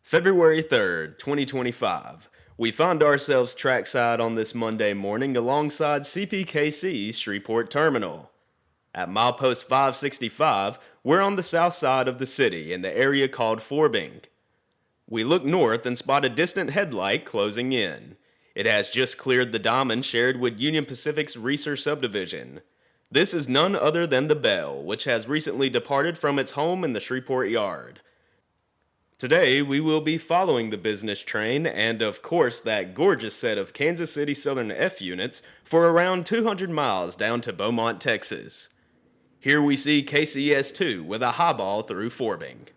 February 3rd, 2025. We find ourselves trackside on this Monday morning alongside CPKC's Shreveport Terminal. At milepost 565, we're on the south side of the city in the area called Forbing. We look north and spot a distant headlight closing in. It has just cleared the diamond shared with Union Pacific's Reeser Subdivision. This is none other than the Belle, which has recently departed from its home in the Shreveport yard. Today, we will be following the business train and, of course, that gorgeous set of Kansas City Southern F units for around 200 miles down to Beaumont, Texas. Here we see KCS 2 with a high ball through Forbing.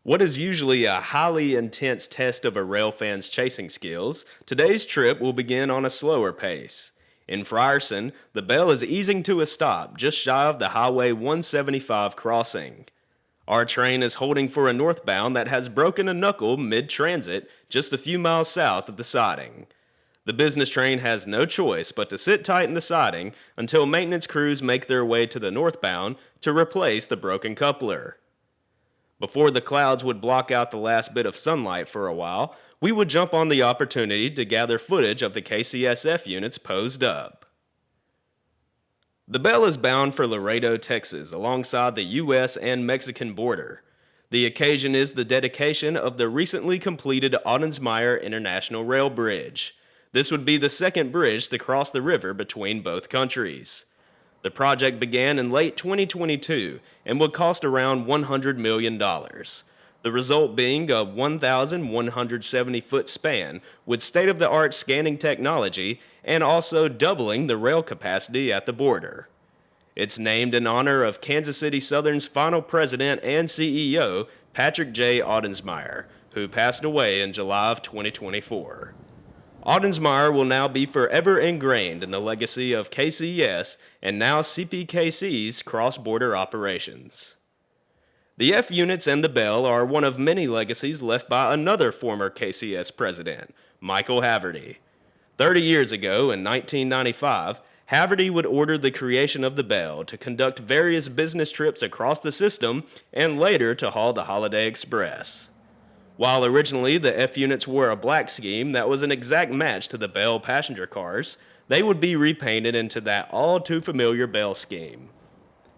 What is usually a highly intense test of a rail fan's chasing skills, today's trip will begin on a slower pace. In Frierson, the Belle is easing to a stop just shy of the Highway 175 crossing. Our train is holding for a northbound that has broken a knuckle mid-transit just a few miles south of the siding. The business train has no choice but to sit tight in the siding until maintenance crews make their way to the northbound to replace the broken coupler. Before the clouds would block out the last bit of sunlight for a while, we would jump on the opportunity to gather footage of the KCSF units posed up. The Belle is bound for Laredo, Texas, alongside the U.S. and Mexican border. The occasion is the dedication of the recently completed Ottensmeyer International Rail Bridge. This would be the second bridge to cross the river between both countries. The project began in late 2022 and would cost around $100 million. The result being a 1,170-foot span with state-of-the-art scanning technology and also doubling the rail capacity at the border. It's named in honor of Kansas City Southern's final president and CEO, Patrick J. Ottensmeyer, who passed away in July of 2024. Ottensmeyer will now be forever ingrained in the legacy of KCS and now CPKC's cross-border operations. The F units and the Belle are one of many legacies left by another former KCS president, Michael Haverty. 30 years ago, in 1995, Haverty would order the creation of the Belle to conduct various business trips across the system and later to haul the Holiday Express. While originally the F units were a black scheme that was an exact match to the Belle passenger cars, they would be repainted into that all-too-familiar Belle scheme.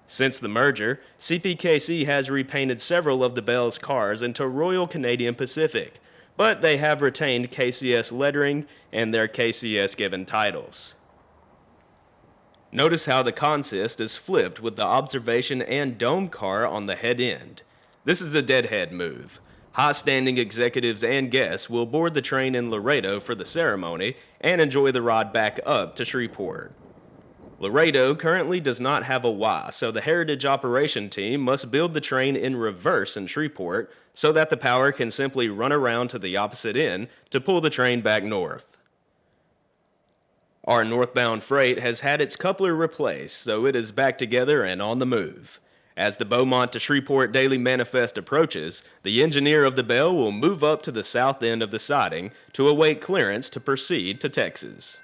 Since the merger, CPKC has repainted several of the Belle's cars into Royal Canadian Pacific, but they have retained KCS lettering and their KCS-given titles. Notice how the consist is flipped with the observation and dome car on the head end. This is a deadhead move. High-standing executives and guests will board the train in Laredo for the ceremony and enjoy the ride back up to Shreveport. Laredo currently does not have a Y, so the Heritage Operation Team must build the train in reverse in Shreveport so that the power can simply run around to the opposite end to pull the train back north. Our northbound freight has had its coupler replaced, so it is back together and on the move. As the Beaumont to Shreveport Daily Manifest approaches, the engineer of the Belle will move up to the south end of the siding to await clearance to proceed to Texas.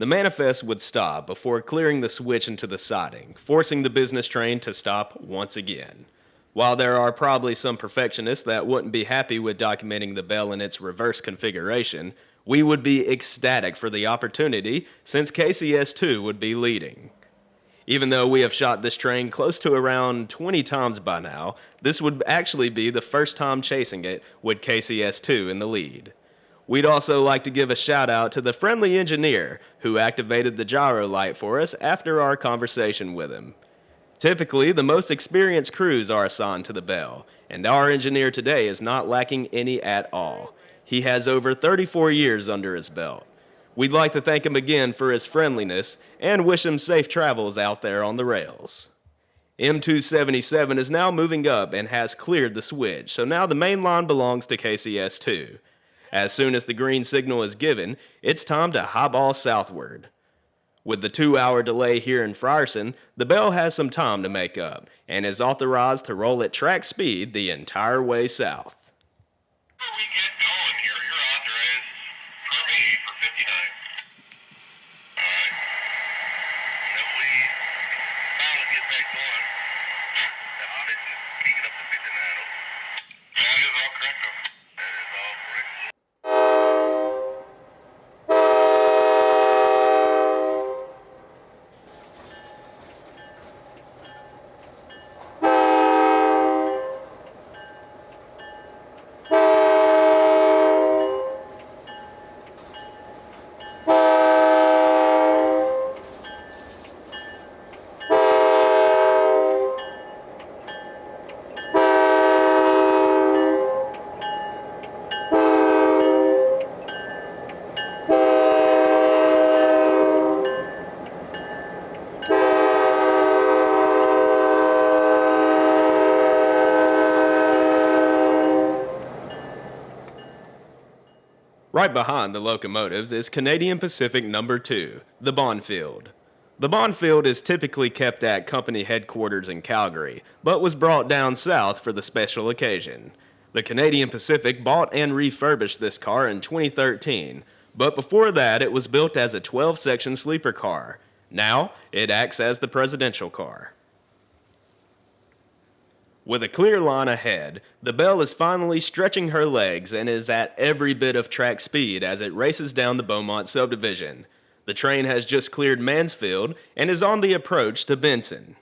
The manifest would stop before clearing the switch into the siding, forcing the business train to stop once again. While there are probably some perfectionists that wouldn't be happy with documenting the Belle in its reverse configuration, we would be ecstatic for the opportunity since KCS2 would be leading. Even though we have shot this train close to around 20 times by now, this would actually be the first time chasing it with KCS2 in the lead. We'd also like to give a shout out to the friendly engineer who activated the gyro light for us after our conversation with him. Typically, the most experienced crews are assigned to the Belle, and our engineer today is not lacking any at all. He has over 34 years under his belt. We'd like to thank him again for his friendliness and wish him safe travels out there on the rails. M277 is now moving up and has cleared the switch, so now the main line belongs to KCS2. As soon as the green signal is given, it's time to highball southward. With the 2-hour delay here in Frierson, the Belle has some time to make up and is authorized to roll at track speed the entire way south. Before we get going here, you're authorized for me for 59. Alright. Then we finally get back going. That is speaking up to 59. That is all correct, though. That is all correct. Right behind the locomotives is Canadian Pacific No. 2, the Bonfield. The Bonfield is typically kept at company headquarters in Calgary, but was brought down south for the special occasion. The Canadian Pacific bought and refurbished this car in 2013, but before that it was built as a 12-section sleeper car. Now, it acts as the presidential car. With a clear line ahead, the Belle is finally stretching her legs and is at every bit of track speed as it races down the Beaumont Subdivision. The train has just cleared Mansfield and is on the approach to Benson.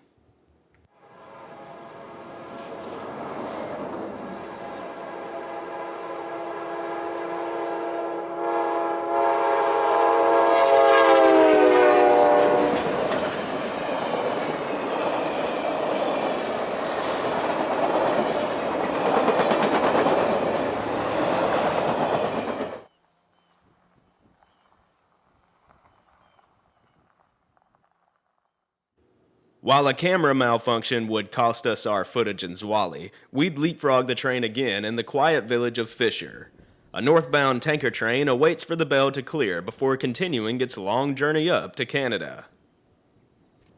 While a camera malfunction would cost us our footage in Zwolle, we'd leapfrog the train again in the quiet village of Fisher. A northbound tanker train awaits for the Belle to clear before continuing its long journey up to Canada.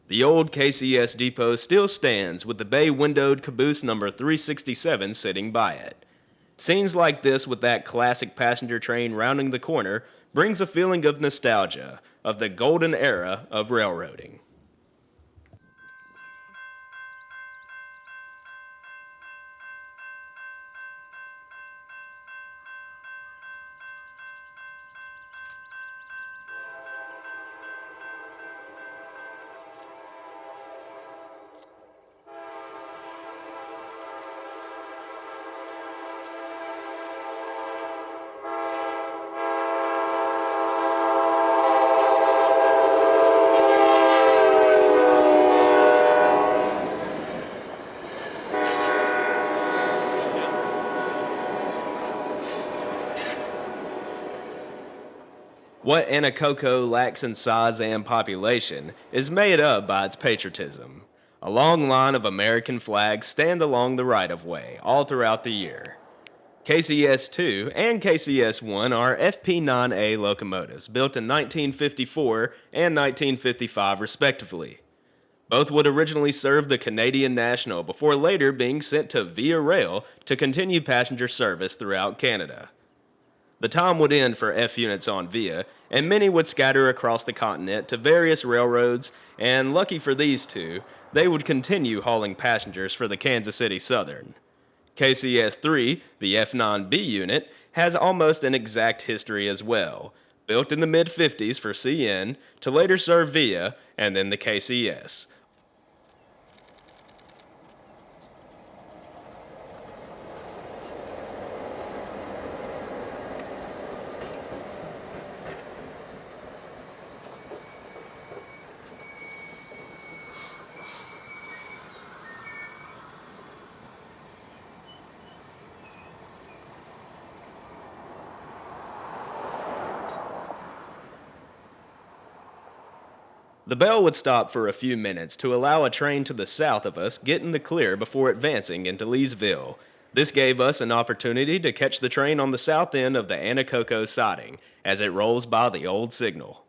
The old KCS depot still stands with the bay-windowed caboose number 367 sitting by it. Scenes like this with that classic passenger train rounding the corner brings a feeling of nostalgia, of the golden era of railroading. What Anacoco lacks in size and population is made up by its patriotism. A long line of American flags stand along the right-of-way all throughout the year. KCS-2 and KCS-1 are FP9A locomotives built in 1954 and 1955 respectively. Both would originally serve the Canadian National before later being sent to Via Rail to continue passenger service throughout Canada. The time would end for F units on Via, and many would scatter across the continent to various railroads, and lucky for these two, they would continue hauling passengers for the Kansas City Southern. KCS 3, the F9B unit, has almost an exact history as well, built in the mid 50s for CN, to later serve Via, and then the KCS. The Belle would stop for a few minutes to allow a train to the south of us get in the clear before advancing into Leesville. This gave us an opportunity to catch the train on the south end of the Anacoco siding as it rolls by the old signal.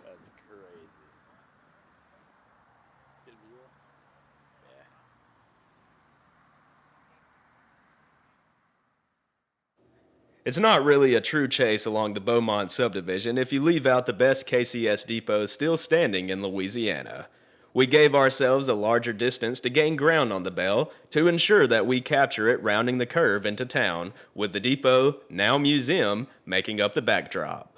That's crazy. Good view? Yeah. It's not really a true chase along the Beaumont subdivision if you leave out the best KCS depots still standing in Louisiana. We gave ourselves a larger distance to gain ground on the Belle to ensure that we capture it rounding the curve into town, with the depot, now museum, making up the backdrop.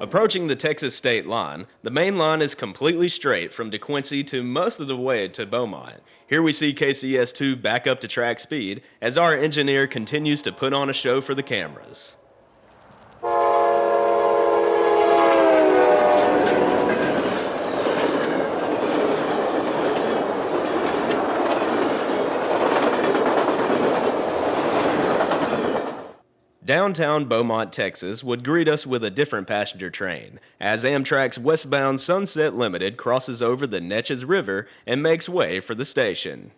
Approaching the Texas state line, the main line is completely straight from DeQuincy to most of the way to Beaumont. Here we see KCS2 back up to track speed as our engineer continues to put on a show for the cameras. Downtown Beaumont, Texas would greet us with a different passenger train, as Amtrak's westbound Sunset Limited crosses over the Neches River and makes way for the station.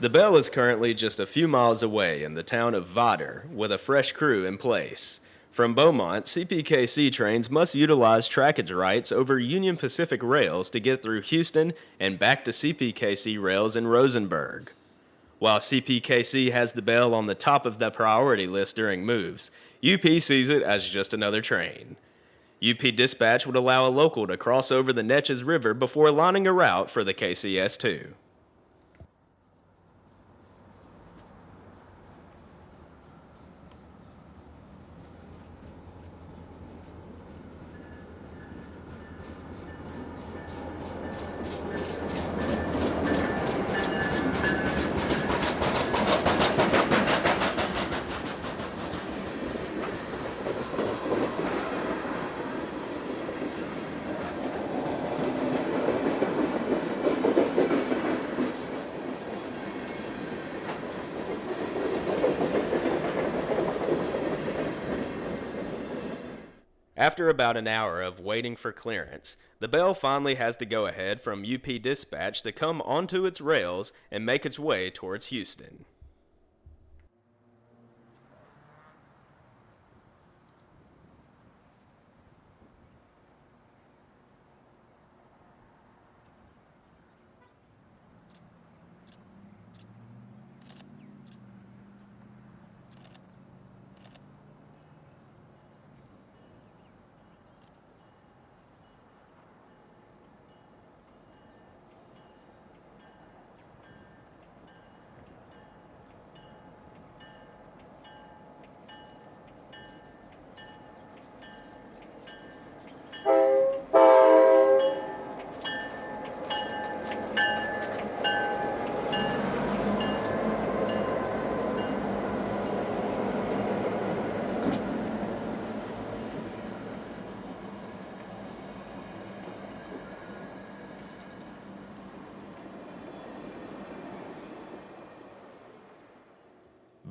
The Belle is currently just a few miles away in the town of Vidor, with a fresh crew in place. From Beaumont, CPKC trains must utilize trackage rights over Union Pacific rails to get through Houston and back to CPKC rails in Rosenberg. While CPKC has the Belle on the top of the priority list during moves, UP sees it as just another train. UP dispatch would allow a local to cross over the Neches River before lining a route for the KCS2. After about an hour of waiting for clearance, the Belle finally has the go-ahead from UP Dispatch to come onto its rails and make its way towards Houston.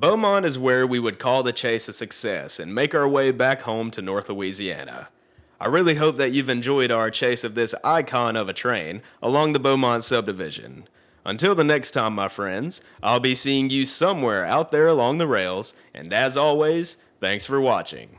Beaumont is where we would call the chase a success and make our way back home to North Louisiana. I really hope that you've enjoyed our chase of this icon of a train along the Beaumont subdivision. Until the next time, my friends, I'll be seeing you somewhere out there along the rails, and as always, thanks for watching.